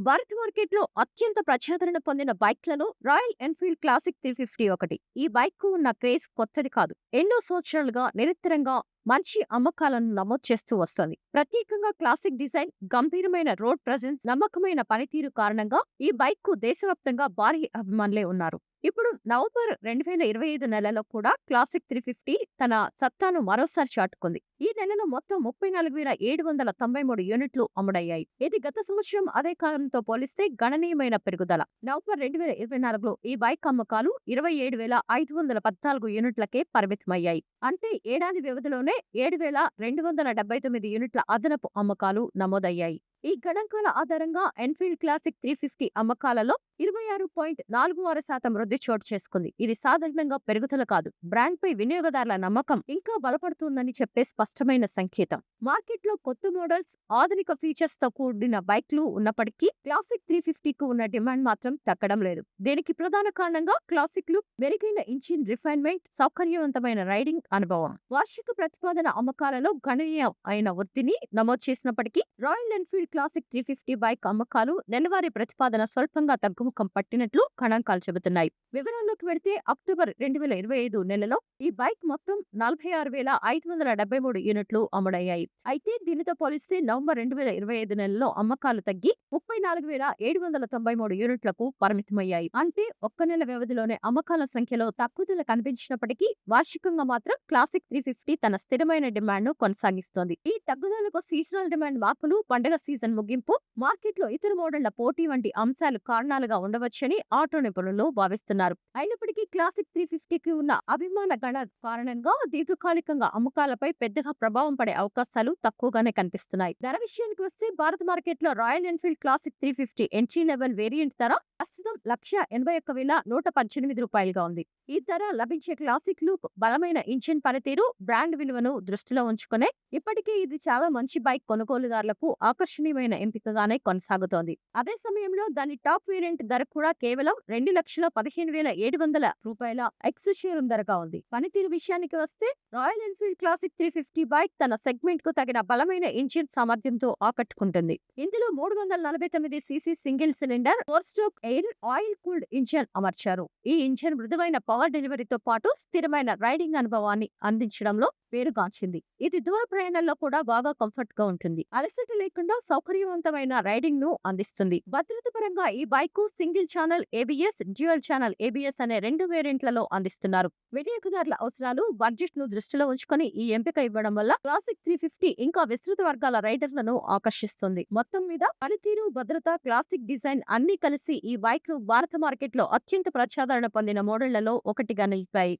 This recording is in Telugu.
భారత్ మార్కెట్‌లో అత్యంత ప్రజాదరణ పొందిన బైక్‌లలో రాయల్ ఎన్‌ఫీల్డ్ క్లాసిక్ 350 ఒకటి. ఈ బైక్‌కు ఉన్న క్రేజ్ కొత్తది కాదు. ఎన్నో సంవత్సరాలుగా నిరంతరంగా మంచి అమ్మకాలను నమోదు చేస్తూ వస్తోంది. ప్రత్యేకంగా క్లాసిక్ డిజైన్, గంభీరమైన రోడ్ ప్రెజెన్స్, నమ్మకమైన పనితీరు కారణంగా ఈ బైక్‌కు దేశవ్యాప్తంగా భారీ అభిమానులే ఉన్నారు. ఇప్పుడు నవంబర్ 2025 నెలలో కూడా క్లాసిక్ 350 తన సత్తాను మరోసారి చాటుకుంది. ఈ నెలలో మొత్తం 34,793 యూనిట్లు అమ్ముడయ్యాయి. ఇది గత సంవత్సరం అదే కాలంతో పోలిస్తే గణనీయమైన పెరుగుదల. నవంబర్ 2024లో ఈ బైక్ అమ్మకాలు 27,514 యూనిట్లకే పరిమితమయ్యాయి. అంటే ఏడాది వ్యవధిలోనే 7,279 యూనిట్ల అదనపు అమ్మకాలు నమోదయ్యాయి. ఈ గణాంకాల ఆధారంగా ఎన్ఫీల్డ్ క్లాసిక్ 350 అమ్మకాలలో 26.46% వృద్ధి చోటు చేసుకుంది. ఇది సాధారణంగా పెరుగుదల కాదు, బ్రాండ్పై వినియోగదారుల నమ్మకం ఇంకా బలపడుతుందని చెప్పే స్పష్టమైన సంకేతం. మార్కెట్లో కొత్త మోడల్స్, ఆధునిక ఫీచర్స్ తో కూడిన బైక్లు ఉన్నప్పటికీ క్లాసిక్ 350కు ఉన్న డిమాండ్ మాత్రం తగ్గడం లేదు. దీనికి ప్రధాన కారణంగా క్లాసిక్ లుక్, మెరుగైన ఇంజిన్ రిఫైన్మెంట్, సౌకర్యవంతమైన రైడింగ్ అనుభవం. వార్షిక ప్రతిపాదన అమ్మకాలలో గణనీయ అయిన వృద్ధిని నమోదు చేసినప్పటికీ రాయల్ ఎన్ఫీల్డ్ క్లాసిక్ 350 బైక్ అమ్మకాలు నెలవారీ ప్రతిపాదన స్వల్పంగా తగ్గుముఖం పట్టినట్లు గణాంకాలు చెబుతున్నాయి. వివరాల్లోకి వెడితే అక్టోబర్ 2025 నెలలో ఈ బైక్ మొత్తం 46,573 యూనిట్లు అమ్ముడయ్యాయి. అయితే దీనితో పోలిస్తే నవంబర్ 2025 నెలలో అమ్మకాలు తగ్గి 34,793 యూనిట్లకు పరిమితమయ్యాయి. అంటే ఒక్క నెల వ్యవధిలోనే అమ్మకాల సంఖ్యలో తగ్గుదల కనిపించినప్పటికీ వార్షికంగా మాత్రం క్లాసిక్ 350 తన స్థిరమైన డిమాండ్ ను కొనసాగిస్తోంది. ఈ తగ్గుదలకు సీజనల్ డిమాండ్ మార్పులు, పండుగ సీజన్ ముగింపు, మార్కెట్లో ఇతర మోడళ్ల పోటీ వంటి అంశాలు కారణాలుగా ఉండవచ్చని ఆటో నిపుణులు భావిస్తున్నారు. అయినప్పటికీ క్లాసిక్ 350కి ఉన్న అభిమాన గణ కారణంగా దీర్ఘకాలికంగా అమ్మకాలపై పెద్దగా ప్రభావం పడే అవకాశాలు తక్కువగానే కనిపిస్తున్నాయి. ధర విషయానికి వస్తే భారత మార్కెట్లో royal Enfield classic 350 entry level variant ధర ప్రస్తుతం రూ. 181,118గా ఉంది. ఈ ధర లభించే క్లాసిక్ లుక్, బలమైన ఇంజిన్ పనితీరు, బ్రాండ్ విలువను దృష్టిలో ఉంచుకునే ఇప్పటికే ఇది చాలా మంచి బైక్ కొనుగోలుదారులకు ఆకర్షణీయమైన ఎంపికగానే కొనసాగుతోంది. అదే సమయంలో దాని టాప్ వేరియంట్ ధర కూడా కేవలం రూ. 2,15,700 ఎక్స్ షోరూమ్ ధరగా ఉంది. పనితీరు విషయానికి వస్తే రాయల్ ఎన్ఫీల్డ్ క్లాసిక్ 350 బైక్ తన సెగ్మెంట్ కు తగిన బలమైన ఇంజిన్ సామర్థ్యంతో ఆకట్టుకుంటుంది. ఇందులో 349 CC single cylinder stroke air oil cooled engine అమర్చారు. ఈ ఇంజిన్ మృదువైన పవర్ డెలివరీతో పాటు స్థిరమైన రైడింగ్ అనుభవాన్ని అందించడంలో పేరుగాంచింది. ఇది దూర ప్రయాణాల్లో కూడా బాగా కంఫర్ట్ గా ఉంటుంది. అలసట లేకుండా సౌకర్యవంతమైన రైడింగ్ ను అందిస్తుంది. భద్రత పరంగా ఈ bike single channel ABS, dual channel ABS అనే 2 వేరియంట్లలో అందిస్తున్నారు. వినియోగదారుల అవసరాలు, బడ్జెట్ ను దృష్టిలో ఉంచుకొని ఈ ఎంపిక ఇవ్వడం వల్ల క్లాసిక్ 350 ఇంకా విస్తృత వర్గాల రైడర్లను ఆకర్షిస్తుంది. మొత్తం మీద పనితీరు, భద్రత, క్లాసిక్ డిజైన్ అన్ని కలిసి ఈ బైక్ ను భారత మార్కెట్ లో అత్యంత ప్రజాదరణ పొందిన మోడళ్లలో ఒకటిగా నిలిపాయి.